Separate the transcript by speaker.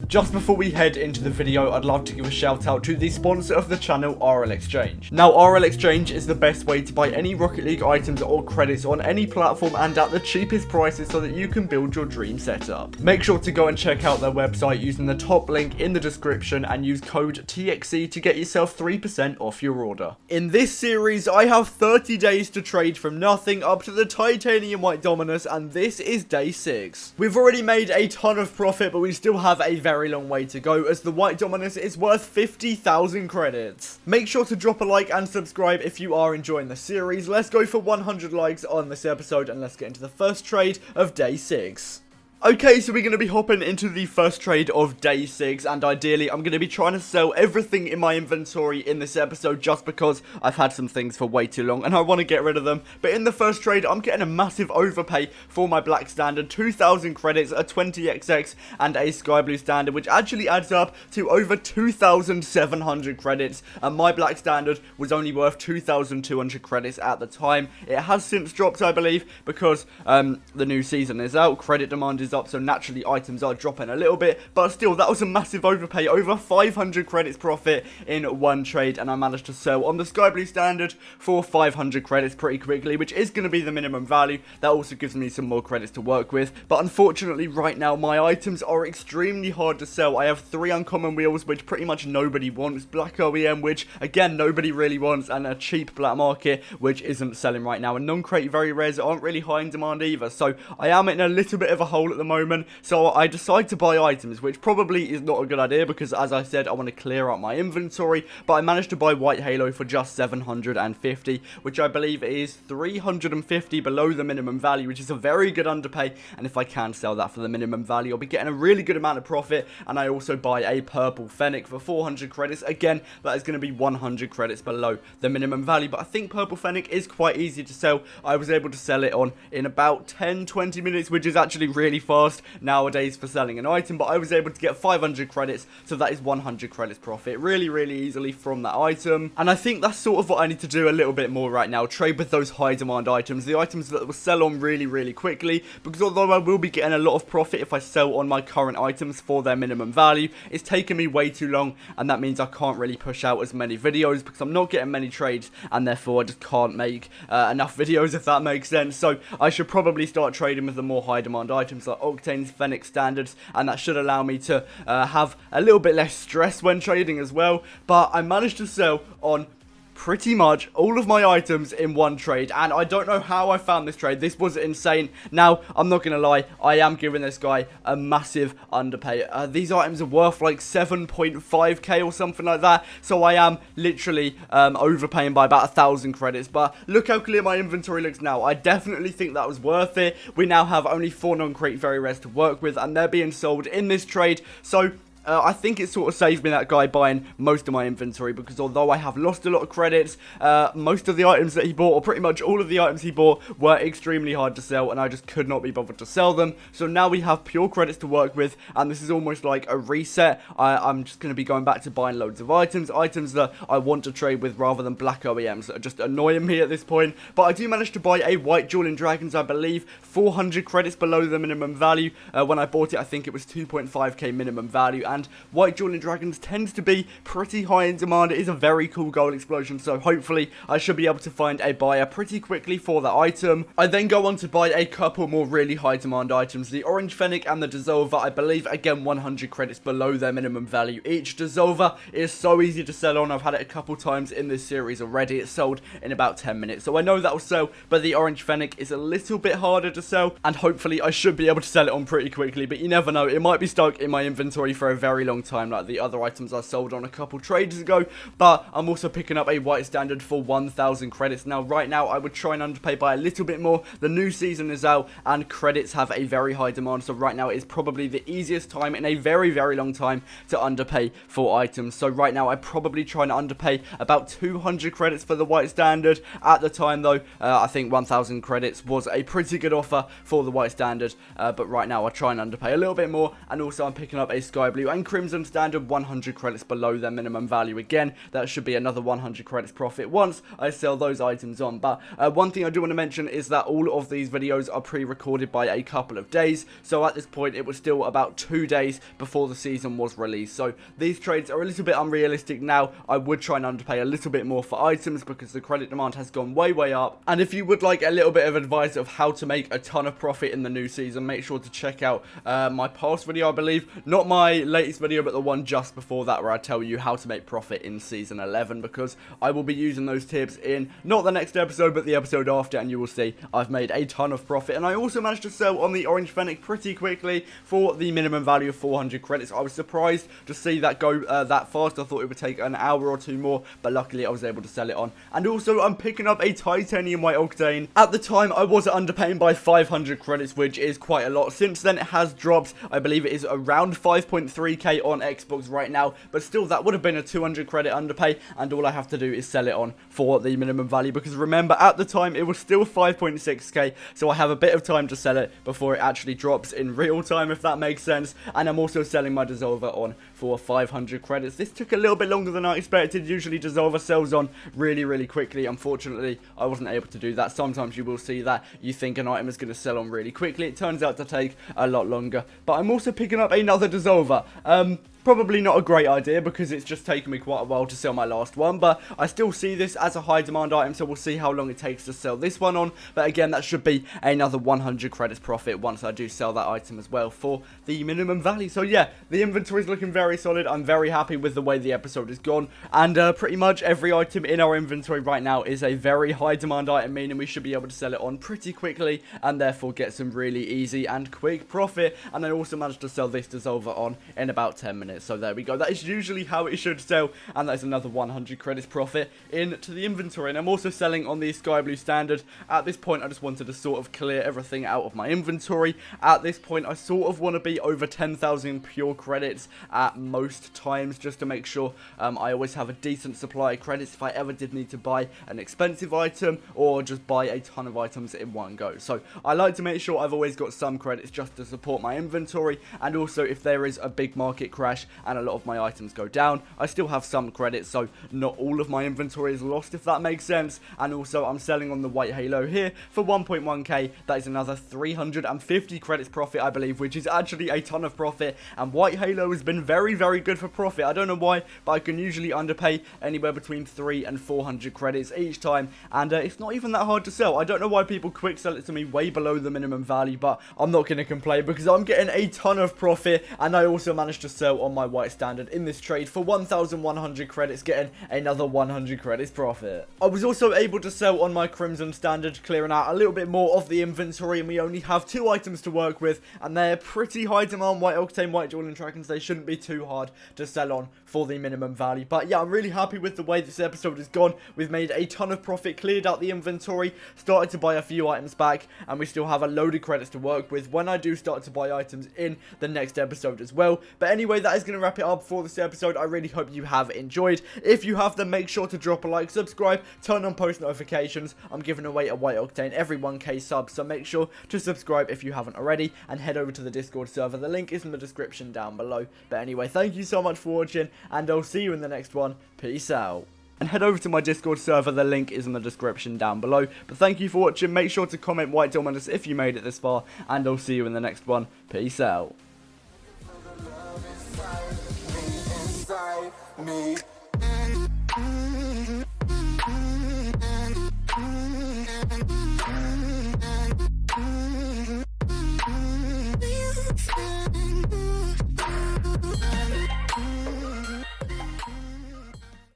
Speaker 1: Just before we head into the video, I'd love to give a shout out to the sponsor of the channel, RL Exchange. Now, RL Exchange is the best way to buy any Rocket League items or credits on any platform and at the cheapest prices so that you can build your dream setup. Make sure to go and check out their website using the top link in the description and use code TXE to get yourself 3% off your order. In this series, I have 30 days to trade from nothing up to the titanium white Dominus, and this is day 6. We've already made a ton of profit, but we still have a very long way to go as the white Dominus is worth 50,000 credits. Make sure to drop a like and subscribe if you are enjoying the series. Let's go for 100 likes on this episode and let's get into the first trade of day 6. Okay, so we're going to be hopping into the first trade of day 6, and ideally I'm going to be trying to sell everything in my inventory in this episode just because I've had some things for way too long and I want to get rid of them. But in the first trade, I'm getting a massive overpay for my black standard, 2,000 credits, a 20XX and a sky blue standard, which actually adds up to over 2,700 credits, and my black standard was only worth 2,200 credits at the time. It has since dropped, I believe, because the new season is out, credit demand is up, so naturally items are dropping a little bit, but still, that was a massive overpay, over 500 credits profit in one trade, and I managed to sell on the sky blue standard for 500 credits pretty quickly, which is going to be the minimum value. That also gives me some more credits to work with, but unfortunately right now my items are extremely hard to sell. I have 3 uncommon wheels, which pretty much nobody wants, black OEM, which again nobody really wants, and a cheap black market, which isn't selling right now, and non-crate very rares aren't really high in demand either, so I am in a little bit of a hole at the moment. So I decide to buy items, which probably is not a good idea because, as I said, I want to clear out my inventory, but I managed to buy white halo for just 750, which I believe is 350 below the minimum value, which is a very good underpay, and if I can sell that for the minimum value, I'll be getting a really good amount of profit. And I also buy a purple fennec for 400 credits. Again, that is going to be 100 credits below the minimum value, but I think purple fennec is quite easy to sell. I was able to sell it in about 10-20 minutes, which is actually really fast nowadays for selling an item, but I was able to get 500 credits, so that is 100 credits profit really easily from that item. And I think that's sort of what I need to do a little bit more right now, trade with those high demand items, the items that will sell on really quickly, because although I will be getting a lot of profit if I sell on my current items for their minimum value, it's taken me way too long, and that means I can't really push out as many videos because I'm not getting many trades, and therefore I just can't make enough videos, if that makes sense. So I should probably start trading with the more high demand items like Octane's Fennec standards, and that should allow me to have a little bit less stress when trading as well. But I managed to sell on pretty much all of my items in one trade, and I don't know how I found this trade. This was insane. Now, I'm not gonna lie, I am giving this guy a massive underpay. These items are worth like 7.5k or something like that, so I am literally overpaying by about 1,000 credits. But look how clear my inventory looks now. I definitely think that was worth it. We now have only 4 non-crate very rares to work with, and they're being sold in this trade, so I think it sort of saves me that guy buying most of my inventory, because although I have lost a lot of credits, most of the items that he bought, or pretty much all of the items he bought, were extremely hard to sell, and I just could not be bothered to sell them. So now we have pure credits to work with, and this is almost like a reset. I'm just going to be going back to buying loads of items that I want to trade with rather than black OEMs that are just annoying me at this point. But I do manage to buy a white Dueling Dragons, I believe, 400 credits below the minimum value. When I bought it, I think it was 2.5k minimum value, and white Dueling Dragons tends to be pretty high in demand. It is a very cool gold explosion, so hopefully I should be able to find a buyer pretty quickly for that item. I then go on to buy a couple more really high demand items, the orange fennec and the dissolver. I believe, again, 100 credits below their minimum value each. Dissolver is so easy to sell on. I've had it a couple times in this series already. It sold in about 10 minutes, so I know that will sell, but the orange fennec is a little bit harder to sell, and hopefully I should be able to sell it on pretty quickly, but you never know. It might be stuck in my inventory for a very long time like the other items I sold on a couple trades ago. But I'm also picking up a white standard for 1,000 credits. Now right now I would try and underpay by a little bit more. The new season is out and credits have a very high demand, so right now it is probably the easiest time in a very long time to underpay for items. So right now I probably try and underpay about 200 credits for the white standard. At the time though, I think 1,000 credits was a pretty good offer for the white standard, but right now I try and underpay a little bit more. And also I'm picking up a sky blue value, and Crimson Standard 100 credits below their minimum value. Again, that should be another 100 credits profit once I sell those items on. But one thing I do want to mention is that all of these videos are pre-recorded by a couple of days, so at this point it was still about 2 days before the season was released. So these trades are a little bit unrealistic now. I would try and underpay a little bit more for items because the credit demand has gone way up. And if you would like a little bit of advice of how to make a ton of profit in the new season, make sure to check out my past video, I believe. Not my latest video, but the one just before that, where I tell you how to make profit in season 11, because I will be using those tips in not the next episode, but the episode after, and you will see I've made a ton of profit. And I also managed to sell on the Orange Fennec pretty quickly for the minimum value of 400 credits. I was surprised to see that go that fast. I thought it would take an hour or two more, but luckily I was able to sell it on. And also, I'm picking up a titanium white octane. At the time, I was underpaying by 500 credits, which is quite a lot. Since then, it has dropped. I believe it is around 5.3k on Xbox right now, but still, that would have been a 200 credit underpay, and all I have to do is sell it on for the minimum value, because remember, at the time, it was still 5.6k, so I have a bit of time to sell it before it actually drops in real time, if that makes sense. And I'm also selling my Dissolver on for 500 credits. This took a little bit longer than I expected. Usually Dissolver sells on really quickly. Unfortunately, I wasn't able to do that. Sometimes you will see that you think an item is going to sell on really quickly. It turns out to take a lot longer. But I'm also picking up another Dissolver. Probably not a great idea, because it's just taken me quite a while to sell my last one, but I still see this as a high demand item, so we'll see how long it takes to sell this one on. But again, that should be another 100 credits profit once I do sell that item as well for the minimum value. So yeah, the inventory is looking very solid. I'm very happy with the way the episode has gone, and pretty much every item in our inventory right now is a very high demand item, meaning we should be able to sell it on pretty quickly and therefore get some really easy and quick profit. And I also managed to sell this Dissolver on in about 10 minutes. So there we go. That is usually how it should sell, and that is another 100 credits profit into the inventory. And I'm also selling on the Sky Blue Standard. At this point, I just wanted to sort of clear everything out of my inventory. At this point, I sort of want to be over 10,000 pure credits at most times, just to make sure I always have a decent supply of credits if I ever did need to buy an expensive item or just buy a ton of items in one go. So I like to make sure I've always got some credits just to support my inventory, and also if there is a big market crash and a lot of my items go down, I still have some credits, so not all of my inventory is lost, if that makes sense. And also, I'm selling on the White Halo here for 1.1k. That is another 350 credits profit, I believe, which is actually a ton of profit. And White Halo has been very good for profit. I don't know why, but I can usually underpay anywhere between 300 and 400 credits each time, and it's not even that hard to sell. I don't know why people quick sell it to me way below the minimum value, but I'm not going to complain because I'm getting a ton of profit. And I also managed to sell on my White Standard in this trade for 1,100 credits, getting another 100 credits profit. I was also able to sell on my Crimson Standard, clearing out a little bit more of the inventory, and we only have 2 items to work with, and they're pretty high demand White Octane, White Jewel, and Dragons. They shouldn't be too hard to sell on for the minimum value. But yeah, I'm really happy with the way this episode has gone. We've made a ton of profit, cleared out the inventory, started to buy a few items back, and we still have a load of credits to work with when I do start to buy items in the next episode as well. But anyway, that is going to wrap it up for this episode. I really hope you have enjoyed. If you have, then make sure to drop a like, subscribe, turn on post notifications. I'm giving away a White Octane every 1k sub, so make sure to subscribe if you haven't already, and head over to the Discord server. The link is in the description down below. But anyway, thank you so much for watching, and I'll see you in the next one. Peace out. And head over to my Discord server, the link is in the description down below. But thank you for watching. Make sure to comment White Dominus if you made it this far, and I'll see you in the next one. Peace out. Me